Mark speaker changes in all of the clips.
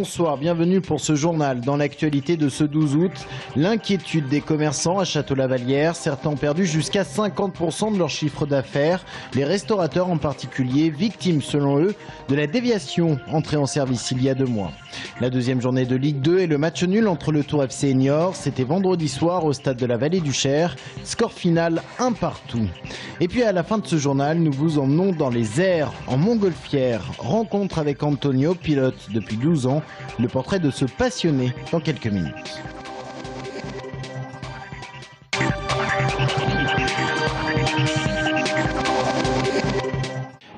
Speaker 1: Bonsoir, bienvenue pour ce journal. Dans l'actualité de ce 12 août, l'inquiétude des commerçants à Château-Lavallière. Certains ont perdu jusqu'à 50% de leur chiffre d'affaires. Les restaurateurs en particulier, victimes selon eux de la déviation entrée en service il y a 2 mois. La deuxième journée de Ligue 2 et le match nul entre le Tour FC et Niort. C'était vendredi soir au stade de la Vallée du Cher. Score final 1 partout. Et puis à la fin de ce journal, nous vous emmenons dans les airs en Montgolfière. Rencontre avec Antonio, pilote depuis 12 ans. Le portrait de ce passionné dans quelques minutes.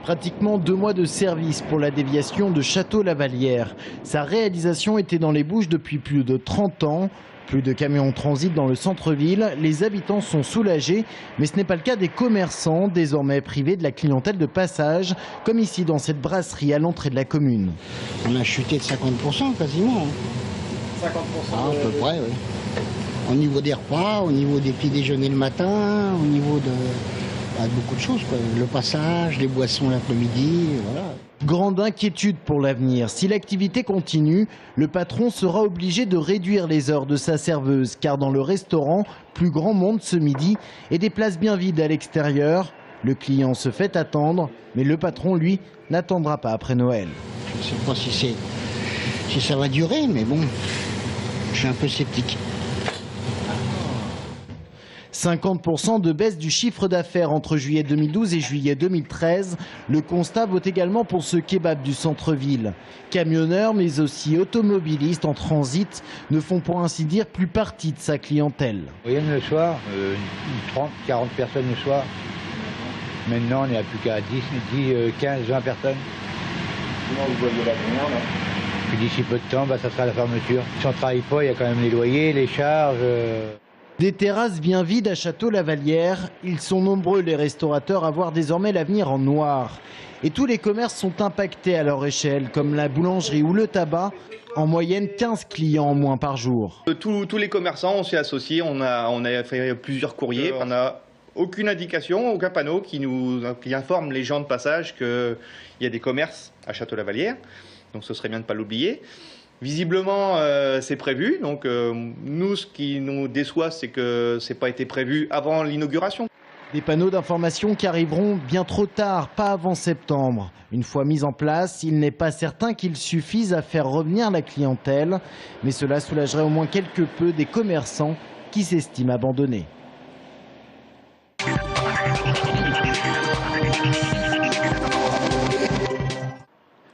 Speaker 1: Pratiquement 2 mois de service pour la déviation de Château-Lavallière. Sa réalisation était dans les Bouches depuis plus de 30 ans. Plus de camions transitent dans le centre-ville. Les habitants sont soulagés, mais ce n'est pas le cas des commerçants, désormais privés de la clientèle de passage, comme ici dans cette brasserie à l'entrée de la commune.
Speaker 2: On a chuté de 50% quasiment.
Speaker 1: 50%
Speaker 2: à peu près, oui. Au niveau des repas, au niveau des petits déjeuners le matin, au niveau de beaucoup de choses, quoi. Le passage, les boissons l'après-midi, voilà.
Speaker 1: Grande inquiétude pour l'avenir. Si l'activité continue, le patron sera obligé de réduire les heures de sa serveuse, car dans le restaurant, plus grand monde ce midi et des places bien vides à l'extérieur. Le client se fait attendre, mais le patron, lui, n'attendra pas après Noël.
Speaker 2: Je ne sais pas si ça va durer, mais bon, je suis un peu sceptique.
Speaker 1: 50% de baisse du chiffre d'affaires entre juillet 2012 et juillet 2013. Le constat vaut également pour ce kebab du centre-ville. Camionneurs, mais aussi automobilistes en transit ne font pour ainsi dire plus partie de sa clientèle.
Speaker 3: Moyenne le soir, 30, 40 personnes le soir. Maintenant, on n'est plus qu'à 10, 15, 20 personnes.
Speaker 4: Comment vous voyez l'avenir là?
Speaker 3: Puis d'ici peu de temps, ça sera la fermeture. Si on ne travaille pas, il y a quand même les loyers, les charges.
Speaker 1: Des terrasses bien vides à Château-Lavallière. Ils sont nombreux, les restaurateurs, à voir désormais l'avenir en noir. Et tous les commerces sont impactés à leur échelle, comme la boulangerie ou le tabac. En moyenne, 15 clients en moins par jour.
Speaker 5: Tous les commerçants, on s'est associés, on a fait plusieurs courriers. On n'a aucune indication, aucun panneau qui informe les gens de passage qu'il y a des commerces à Château-Lavallière. Donc ce serait bien de ne pas l'oublier. Visiblement, c'est prévu. Donc nous, ce qui nous déçoit, c'est que ce n'a pas été prévu avant l'inauguration.
Speaker 1: Des panneaux d'information qui arriveront bien trop tard, pas avant septembre. Une fois mis en place, il n'est pas certain qu'il suffise à faire revenir la clientèle. Mais cela soulagerait au moins quelque peu des commerçants qui s'estiment abandonnés.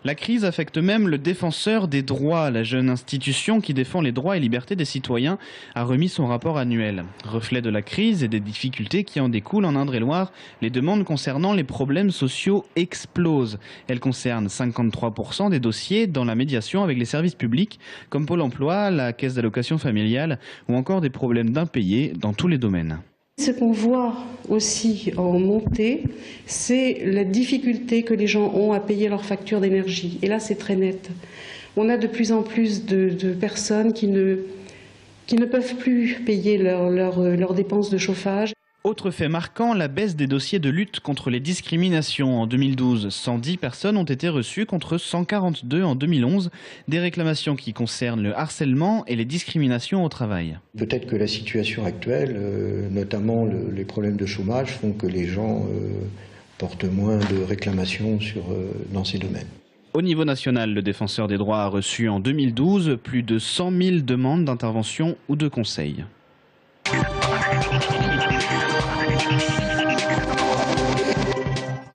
Speaker 6: La crise affecte même le défenseur des droits. La jeune institution qui défend les droits et libertés des citoyens a remis son rapport annuel. Reflet de la crise et des difficultés qui en découlent en Indre-et-Loire, les demandes concernant les problèmes sociaux explosent. Elles concernent 53% des dossiers dans la médiation avec les services publics, comme Pôle emploi, la caisse d'allocation familiale ou encore des problèmes d'impayés dans tous les domaines.
Speaker 7: Ce qu'on voit aussi en montée, c'est la difficulté que les gens ont à payer leurs factures d'énergie. Et là, c'est très net. On a de plus en plus de personnes qui ne peuvent plus payer leurs dépenses de chauffage.
Speaker 6: Autre fait marquant, la baisse des dossiers de lutte contre les discriminations. En 2012, 110 personnes ont été reçues contre 142 en 2011. Des réclamations qui concernent le harcèlement et les discriminations au travail.
Speaker 8: Peut-être que la situation actuelle, notamment les problèmes de chômage, font que les gens portent moins de réclamations dans ces domaines.
Speaker 6: Au niveau national, le défenseur des droits a reçu en 2012 plus de 100 000 demandes d'intervention ou de conseil.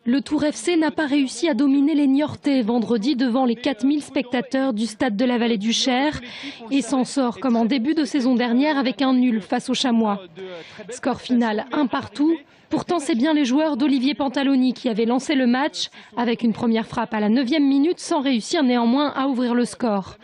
Speaker 9: Le Tour FC n'a pas réussi à dominer les Niortais vendredi devant les 4000 spectateurs du stade de la Vallée du Cher et s'en sort comme en début de saison dernière avec un nul face aux Chamois. Score final 1 partout. Pourtant, c'est bien les joueurs d'Olivier Pantaloni qui avaient lancé le match avec une première frappe à la 9e minute sans réussir néanmoins à ouvrir le score.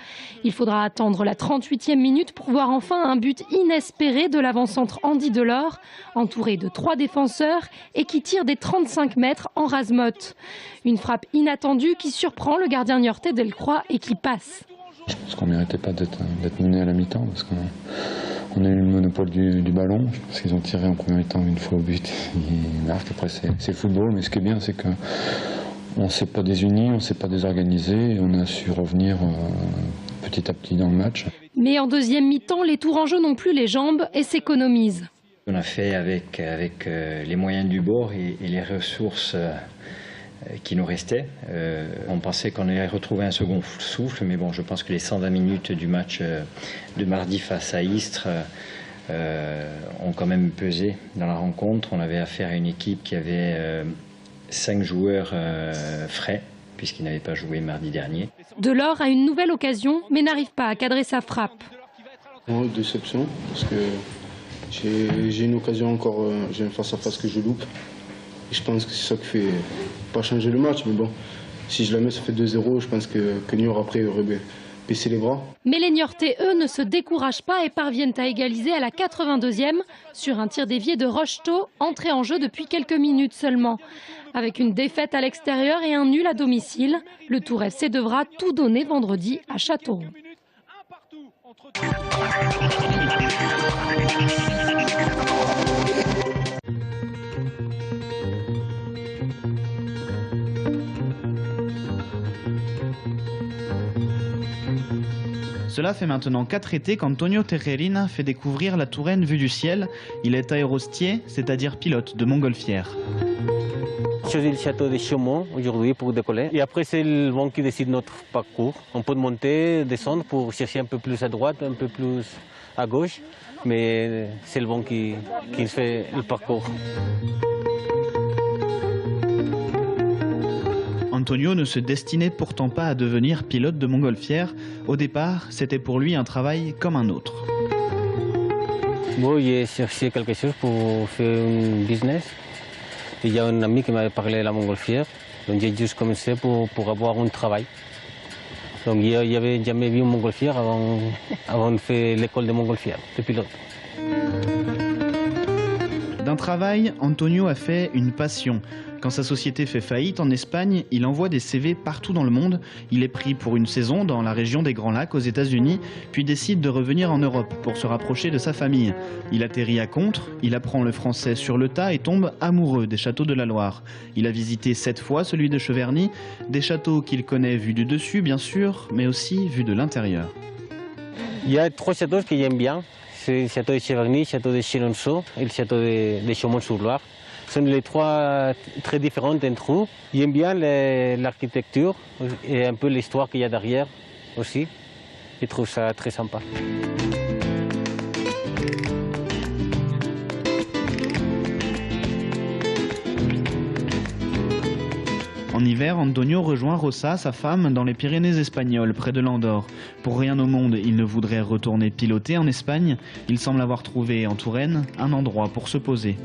Speaker 9: Il faudra attendre la 38e minute pour voir enfin un but inespéré de l'avant-centre Andy Delors, entouré de 3 défenseurs et qui tire des 35 mètres en rase-motte. Une frappe inattendue qui surprend le gardien niortais Delcroix et qui passe.
Speaker 10: Je pense qu'on ne méritait pas d'être mené à la mi-temps parce qu'on a eu le monopole du ballon. Je pense qu'ils ont tiré en première mi-temps une fois au but. Ils marquent. Après, c'est le football, mais ce qui est bien, c'est qu'on ne s'est pas désunis, on ne s'est pas désorganisé et on a su revenir petit à petit dans le match.
Speaker 9: Mais en deuxième mi-temps, les Tourangeaux n'ont plus les jambes et s'économisent.
Speaker 11: On a fait avec les moyens du bord et les ressources qui nous restaient. On pensait qu'on allait retrouver un second souffle, mais bon, je pense que les 120 minutes du match de mardi face à Istres ont quand même pesé dans la rencontre. On avait affaire à une équipe qui avait 5 joueurs frais, puisqu'ils n'avaient pas joué mardi dernier.
Speaker 9: Delors a une nouvelle occasion, mais n'arrive pas à cadrer sa frappe.
Speaker 12: Déception, parce que j'ai une occasion encore, j'ai un face-à-face que je loupe. Et je pense que c'est ça qui fait pas changer le match, mais bon, si je la mets, ça fait 2-0, je pense que Niort après aurait baissé les bras.
Speaker 9: Mais les Niortais, eux, ne se découragent pas et parviennent à égaliser à la 82e sur un tir dévié de Rocheteau, entré en jeu depuis quelques minutes seulement. Avec une défaite à l'extérieur et un nul à domicile, le Tour FC devra tout donner vendredi à Châteauroux.
Speaker 6: Cela fait maintenant 4 étés qu'Antonio Tejerina fait découvrir la Touraine vue du ciel. Il est aérostier, c'est-à-dire pilote de montgolfière.
Speaker 13: Je choisis le château de Chaumont aujourd'hui pour décoller. Et après, c'est le vent qui décide notre parcours. On peut monter, descendre pour chercher un peu plus à droite, un peu plus à gauche. Mais c'est le vent qui fait le parcours.
Speaker 6: Antonio ne se destinait pourtant pas à devenir pilote de montgolfière. Au départ, c'était pour lui un travail comme un autre.
Speaker 13: Bon, j'ai cherché quelque chose pour faire un business. Il y a un ami qui m'avait parlé de la montgolfière, donc j'ai juste commencé pour avoir un travail. Donc il n'y avait jamais vu une montgolfière avant de faire l'école de montgolfière, de pilote.
Speaker 6: D'un travail, Antonio a fait une passion. Quand sa société fait faillite en Espagne, il envoie des CV partout dans le monde. Il est pris pour une saison dans la région des Grands Lacs aux États-Unis, puis décide de revenir en Europe pour se rapprocher de sa famille. Il atterrit à Contres, il apprend le français sur le tas et tombe amoureux des châteaux de la Loire. Il a visité 7 fois celui de Cheverny, des châteaux qu'il connaît vus du dessus bien sûr, mais aussi vus de l'intérieur.
Speaker 13: Il y a 3 châteaux que j'aime bien. C'est le château de Cheverny, le château de Chenonceau et le château de Chaumont-sur-Loire. Ce sont les 3 très différents entre eux. J'aime bien l'architecture et un peu l'histoire qu'il y a derrière aussi. Je trouve ça très sympa.
Speaker 6: En hiver, Antonio rejoint Rosa, sa femme, dans les Pyrénées espagnoles, près de l'Andorre. Pour rien au monde, il ne voudrait retourner piloter en Espagne. Il semble avoir trouvé en Touraine un endroit pour se poser.